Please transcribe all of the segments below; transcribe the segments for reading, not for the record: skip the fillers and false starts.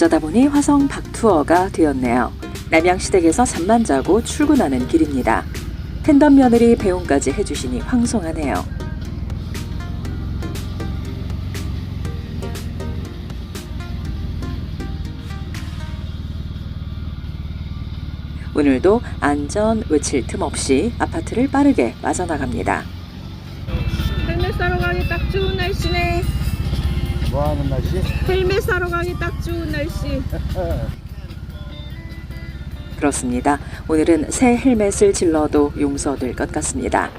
어쩌다 보니 화성 박투어가 되었네요. 남양시댁에서 잠만 자고 출근하는 길입니다. 텐덤 며느리 배웅까지 해주시니 황송하네요. 오늘도 안전 외칠 틈 없이 아파트를 빠르게 빠져나갑니다. 헬멧 사러 가기 딱 좋은 날씨네. 뭐 하는 날씨? 헬멧 사러 가기 딱 좋은 날씨. 그렇습니다. 오늘은 새 헬멧을 질러도 용서될 것 같습니다.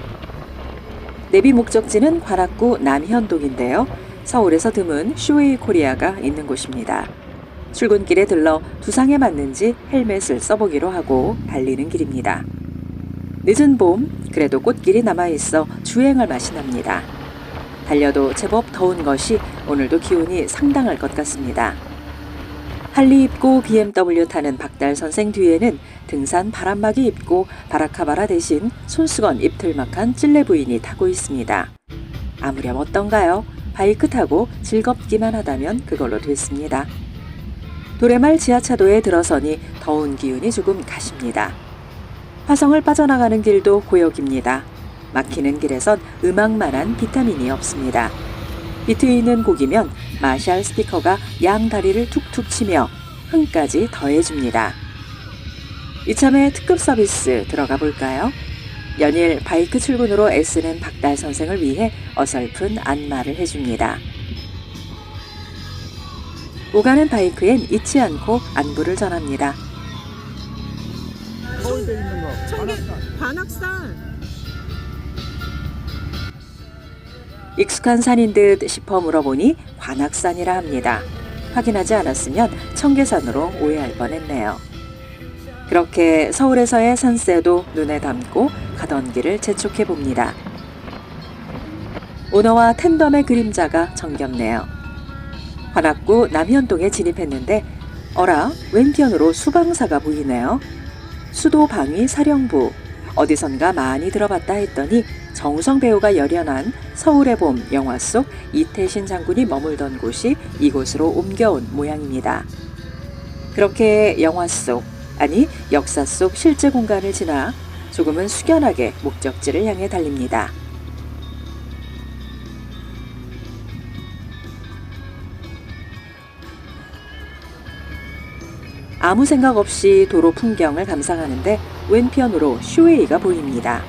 내비 목적지는 관악구 남현동인데요. 서울에서 드문 쇼웨이 코리아가 있는 곳입니다. 출근길에 들러 두상에 맞는지 헬멧을 써보기로 하고 달리는 길입니다. 늦은 봄, 그래도 꽃길이 남아있어 주행할 맛이 납니다. 달려도 제법 더운 것이 오늘도 기온이 상당할 것 같습니다. 할리 입고 BMW 타는 박달 선생 뒤에는 등산 바람막이 입고 바라카바라 대신 손수건 입틀막한 찔레 부인이 타고 있습니다. 아무렴 어떤가요? 바이크 타고 즐겁기만 하다면 그걸로 됐습니다. 도래말 지하차도에 들어서니 더운 기운이 조금 가십니다. 화성을 빠져나가는 길도 고역입니다. 막히는 길에선 음악만한 비타민이 없습니다. 비트 있는 곡이면 마샬 스피커가 양 다리를 툭툭 치며 흥까지 더해줍니다. 이참에 특급 서비스 들어가 볼까요? 연일 바이크 출근으로 애쓰는 박달 선생을 위해 어설픈 안마를 해줍니다. 오가는 바이크엔 잊지 않고 안부를 전합니다. 서울대 있는 거. 관악산. 익숙한 산인 듯 싶어 물어보니 관악산이라 합니다. 확인하지 않았으면 청계산으로 오해할 뻔했네요. 그렇게 서울에서의 산세도 눈에 담고 가던 길을 재촉해 봅니다. 오너와 텐덤의 그림자가 정겹네요. 관악구 남현동에 진입했는데 어라 왼편으로 수방사가 보이네요. 수도방위사령부 어디선가 많이 들어봤다 했더니 정우성 배우가 열연한 서울의 봄 영화 속 이태신 장군이 머물던 곳이 이곳으로 옮겨온 모양입니다. 그렇게 영화 속, 아니 역사 속 실제 공간을 지나 조금은 숙연하게 목적지를 향해 달립니다. 아무 생각 없이 도로 풍경을 감상하는데 왼편으로 쇼웨이가 보입니다.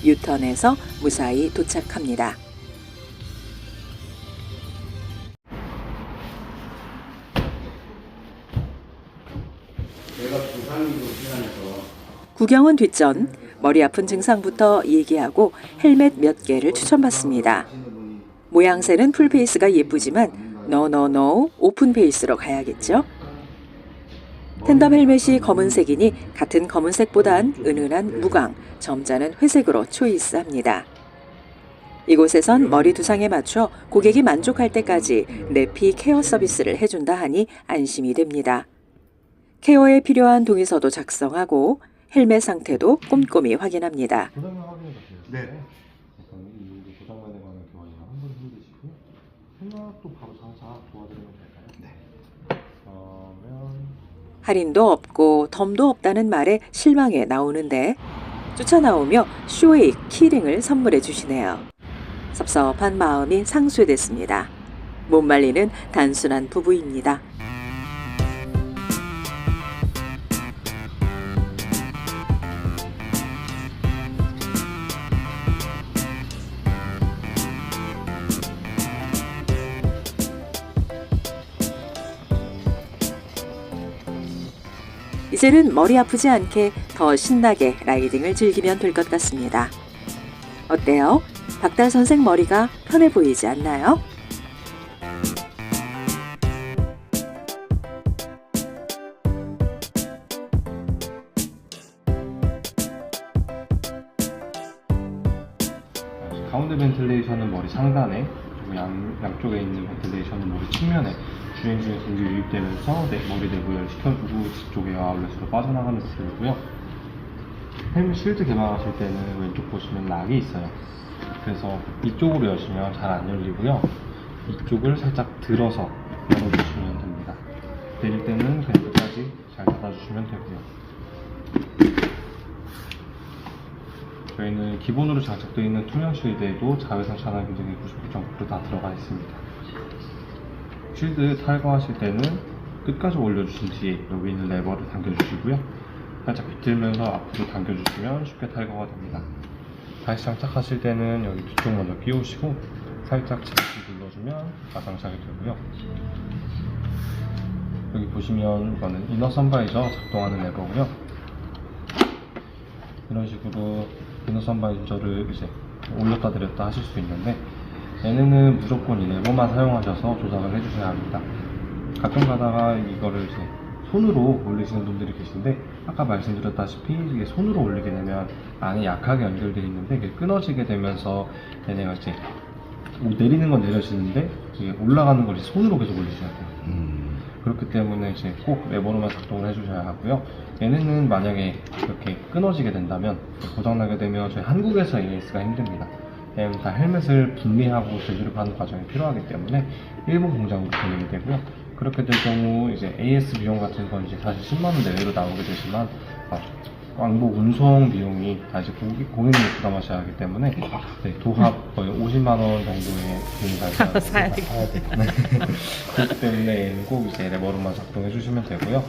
유턴해서 무사히 도착합니다. 내가 부산으로 지나면서 구경은 뒷전, 머리 아픈 증상부터 얘기하고 헬멧 몇 개를 추천받습니다. 모양새는 풀페이스가 예쁘지만 노노노 오픈페이스로 가야겠죠? 텐덤 헬멧이 검은색이니 같은 검은색보단 은은한 무광, 점자는 회색으로 초이스합니다. 이곳에선 머리 두상에 맞춰 고객이 만족할 때까지 내피 케어 서비스를 해준다 하니 안심이 됩니다. 케어에 필요한 동의서도 작성하고 헬멧 상태도 꼼꼼히 확인합니다. 고장만 확인해 보세요. 네. 이 고장만에 관한 교환이나 한번 힘드시고 생각도 바로 장사 도와드리면 될까요? 네. 그러면 할인도 없고 덤도 없다는 말에 실망해 나오는데 쫓아 나오며 쇼웨이 키링을 선물해 주시네요. 섭섭한 마음이 상쇄됐습니다. 못 말리는 단순한 부부입니다. 이제는 머리 아프지 않게 더 신나게 라이딩을 즐기면 될 것 같습니다. 어때요? 박달 선생 머리가 편해 보이지 않나요? 가운데 벤틸레이션은 머리 상단에, 그리고 양쪽에 있는 ventilation 머리 측면에 주행 중에 공기 유입되면서 머리 내부열 식혀주고 뒤쪽에 아울렛으로 빠져나가는 구조이고요. 헬멧 쉴드 개방하실 때는 왼쪽 보시면 락이 있어요. 그래서 이쪽으로 여시면 잘 안 열리고요. 이쪽을 살짝 들어서 열어주시면 됩니다. 내릴 때는 그냥 끝까지 잘 닫아주시면 되고요. 저희는 기본으로 장착되어 있는 투명 쉴드에도 자외선 차단 기능이 99.9% 다 들어가 있습니다. 쉴드 탈거하실 때는 끝까지 올려주신 뒤에 여기 있는 레버를 당겨주시고요. 살짝 비틀면서 앞으로 당겨주시면 쉽게 탈거가 됩니다. 다시 장착하실 때는 여기 뒤쪽 먼저 끼우시고 살짝 지그시 눌러주면 다 장착이 되고요. 여기 보시면 이거는 이너 선바이저 작동하는 레버고요. 이런 식으로 이너 선바이저를 이제 올렸다 내렸다 하실 수 있는데 얘네는 무조건 이 레버만 사용하셔서 조작을 해주셔야 합니다. 가끔 가다가 이거를 이제 손으로 올리시는 분들이 계신데 아까 말씀드렸다시피 이게 손으로 올리게 되면 안에 약하게 연결되어 있는데 이게 끊어지게 되면서 얘네가 이제 내리는 건 내려지는데 이게 올라가는 걸 이제 손으로 계속 올리셔야 돼요. 그렇기 때문에 이제 꼭 레버로만 작동을 해주셔야 하고요. 얘네는 만약에 이렇게 끊어지게 된다면 고장나게 되면 저희 한국에서 AS가 힘듭니다. 왜냐면 다 헬멧을 분리하고 제조를 하는 과정이 필요하기 때문에 일본 공장으로 보내게 되고요. 그렇게 될 경우 이제 AS 비용 같은 건 이제 사실 10만원 내외로 나오게 되지만 왕복 운송 비용이 다시 고객님이 부담하셔야 하기 때문에 도합 거의 50만원 정도의 비용이 사야 돼. 네. 그렇기 때문에 꼭 이제 레버로만 작동해 주시면 되고요.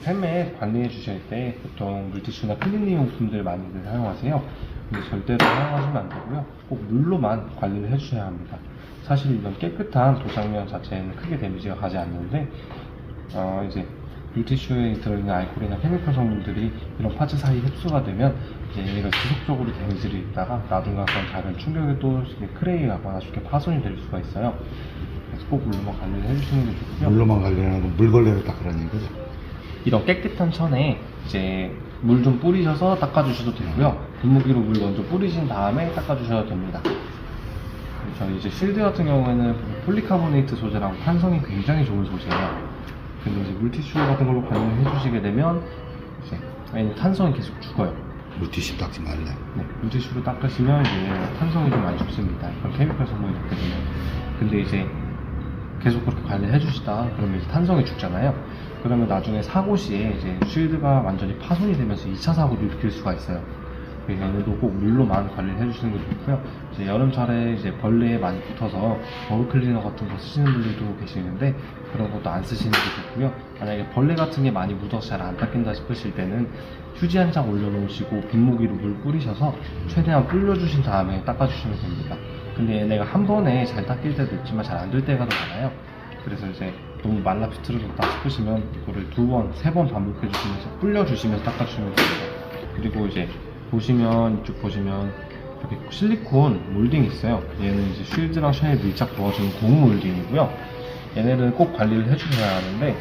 헬멧 관리해 주실 때 보통 물티슈나 클리닝 용품들 많이들 사용하세요. 근데 절대로 사용하시면 안 되고요. 꼭 물로만 관리를 해 주셔야 합니다. 사실 이런 깨끗한 도장면 자체에는 크게 데미지가 가지 않는데 이제 물티슈에 들어있는 알코올이나 케미컬 성분들이 이런 파츠 사이에 흡수가 되면 이제 얘가 지속적으로 데미지를 입다가 나중에 어떤 작은 충격에 또 크레이가 가거나 쉽게 파손이 될 수가 있어요. 그래서 꼭 물로만 관리를 해주시는 게 좋고요. 물로만 관리하는 건 물걸레로 닦으라는 거죠. 이런 깨끗한 천에 이제 물 좀 뿌리셔서 닦아주셔도 되고요. 분무기로 물 먼저 뿌리신 다음에 닦아주셔도 됩니다. 저희 이제 쉴드 같은 경우에는 폴리카보네이트 소재라고 탄성이 굉장히 좋은 소재예요. 근데 이제 물티슈 같은 걸로 관리를 해주시게 되면 이제 왜냐면 탄성이 계속 죽어요. 물티슈 닦지 말래. 네, 물티슈로 닦으시면 이제 탄성이 좀 안 죽습니다. 그런 케미컬 성분이 있거든요. 근데 이제 계속 그렇게 관리를 해주시다 그러면 이제 탄성이 죽잖아요. 그러면 나중에 사고 시에 이제 쉴드가 완전히 파손이 되면서 2차 사고를 일으킬 수가 있어요. 그래서 얘네도 꼭 물로만 관리를 해주시는 게 좋고요. 이제 여름철에 이제 벌레에 많이 붙어서 버그 클리너 같은 거 쓰시는 분들도 계시는데 그런 것도 안 쓰시는 게 좋고요. 만약에 벌레 같은 게 많이 묻어서 잘 안 닦인다 싶으실 때는 휴지 한 장 올려놓으시고 빗모기로 물 뿌리셔서 최대한 불려주신 다음에 닦아주시면 됩니다. 근데 얘네가 한 번에 잘 닦일 때도 있지만 잘 안 될 때가 더 많아요. 그래서 이제 너무 말라 비틀어졌다 싶으시면 이거를 2번, 3번 반복해주시면서 불려주시면서 닦아주시면 됩니다. 그리고 이제 보시면 이쪽 보시면 이렇게 실리콘 몰딩이 있어요. 얘는 이제 쉴드랑 쉘에 밀착 도와주는 고무 몰딩이고요. 얘네를 꼭 관리를 해주셔야 하는데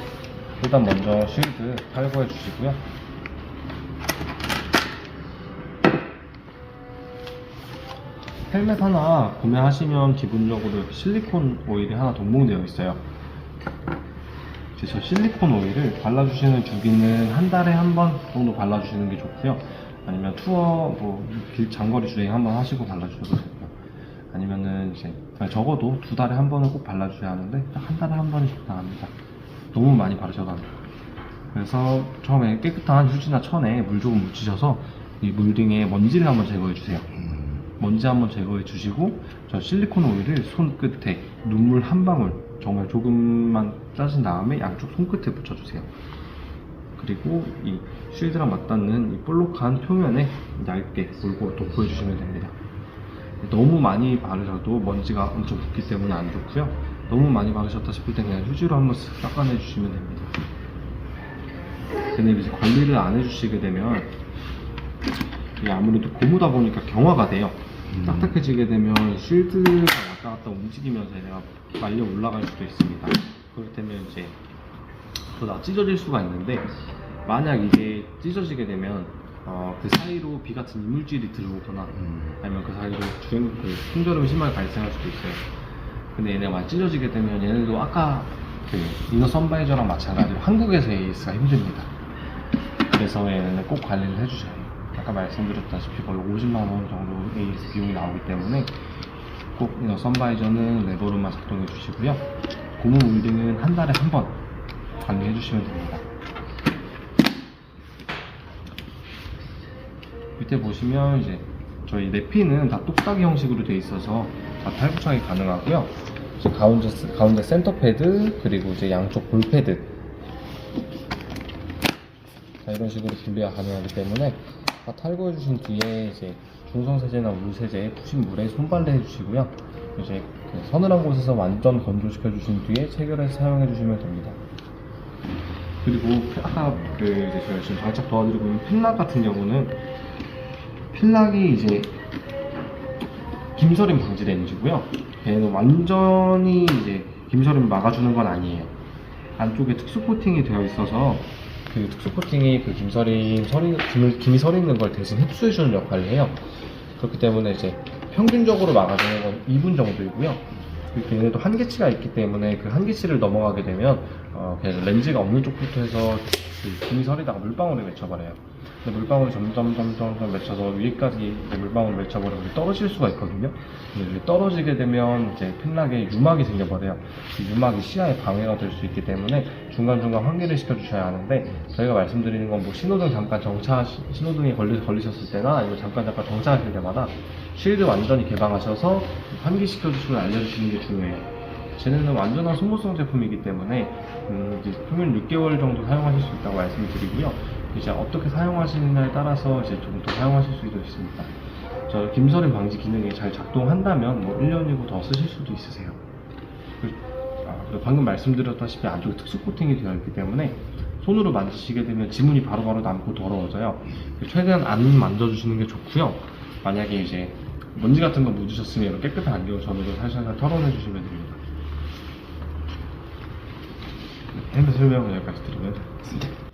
일단 먼저 쉴드 탈거해 주시고요. 헬멧 하나 구매하시면 기본적으로 실리콘 오일이 하나 동봉되어 있어요. 이제 저 실리콘 오일을 발라주시는 주기는 한 달에 한 번 정도 발라주시는 게 좋고요. 아니면 투어 장거리 주행 한번 하시고 발라주셔도 되고요. 아니면은 이제 적어도 2달에 한 번은 꼭 발라주셔야 하는데 딱 한 달에 한 번이 적당합니다. 너무 많이 바르셔도 안 돼요. 그래서 처음에 깨끗한 휴지나 천에 물 조금 묻히셔서 이 몰딩에 먼지를 한번 제거해 주세요. 먼지 한번 제거해 주시고 저 실리콘 오일을 손끝에 눈물 한 방울 정말 조금만 짜신 다음에 양쪽 손끝에 묻혀주세요. 그리고 이 쉴드랑 맞닿는 이 볼록한 표면에 얇게 골고루 도포해주시면 됩니다. 너무 많이 바르셔도 먼지가 엄청 붙기 때문에 안 좋고요. 너무 많이 바르셨다 싶을 때 그냥 휴지로 한번 쓱 닦아내주시면 됩니다. 근데 이제 관리를 안 해주시게 되면 이게 아무래도 고무다 보니까 경화가 돼요. 딱딱해지게 되면 쉴드가 왔다 갔다 움직이면서 얘가 말려 올라갈 수도 있습니다. 그렇기 때문에 이제 더 찢어질 수가 있는데 만약 이게 찢어지게 되면 그 사이로 비 같은 이물질이 들어오거나 아니면 그 사이로 풍절음이 심하게 발생할 수도 있어요. 근데 얘네가 많이 찢어지게 되면 얘네도 아까 그 이너 선바이저랑 마찬가지로 한국에서 AS가 힘듭니다. 그래서 얘네는 꼭 관리를 해주셔야 해요. 아까 말씀드렸다시피 거의 50만원 정도 AS 비용이 나오기 때문에 꼭 이너 선바이저는 레버룸만 작동해 주시고요. 고무 울딩은 한 달에 한 번 관리해 주시면 됩니다. 밑에 보시면 이제 저희 내피는 다 똑딱이 형식으로 되어 있어서 다 탈부착이 가능하고요. 이제 가운데 센터 패드 그리고 이제 양쪽 볼 패드 자, 이런 식으로 분리가 가능하기 때문에 다 탈거해 주신 뒤에 이제 중성세제나 물세제에 푸신 물에 손빨래 해주시고요. 이제 그 서늘한 곳에서 완전 건조시켜 주신 뒤에 체결해서 사용해 주시면 됩니다. 그리고 아까 그 이제 저희가 지금 장착 도와드리고 있는 필락 같은 경우는 필락이 이제 김서림 방지 렌즈고요. 얘는 완전히 이제 김서림을 막아주는 건 아니에요. 안쪽에 특수 코팅이 되어 있어서 그 특수 코팅이 그 김이 서리는 걸 대신 흡수해주는 역할을 해요. 그렇기 때문에 이제 평균적으로 막아주는 건 2분 정도이고요. 그리고 얘네도 한계치가 있기 때문에 그 한계치를 넘어가게 되면 그냥 렌즈가 없는 쪽부터 해서 그 김이 서리다가 물방울이 맺혀버려요. 근데 물방울이 점점 맺혀서 위에까지 물방울을 맺혀버리고 떨어질 수가 있거든요. 근데 떨어지게 되면 이제 필락에 유막이 생겨버려요. 그 유막이 시야에 방해가 될 수 있기 때문에 중간중간 환기를 시켜주셔야 하는데 저희가 말씀드리는 건 뭐 신호등 잠깐 신호등이 걸리셨을 때나 아니면 잠깐 정차하실 때마다 쉴드 완전히 개방하셔서 환기시켜주시고 알려주시는 게 중요해요. 쟤네는 완전한 소모성 제품이기 때문에 이제 평균 6개월 정도 사용하실 수 있다고 말씀을 드리고요. 이제 어떻게 사용하시느냐에 따라서 이제 조금 더 사용하실 수도 있습니다. 저 김서림 방지 기능이 잘 작동한다면 뭐 1년이고 더 쓰실 수도 있으세요. 그리고 방금 말씀드렸다시피 안쪽에 특수 코팅이 되어 있기 때문에 손으로 만지시게 되면 지문이 바로바로 남고 더러워져요. 최대한 안 만져주시는 게 좋고요. 만약에 이제 먼지 같은 거 묻으셨으면 깨끗한 안경 전으로 살살 털어내 주시면 됩니다. 헬멧 설명을 여기까지 드리면 되겠습니다.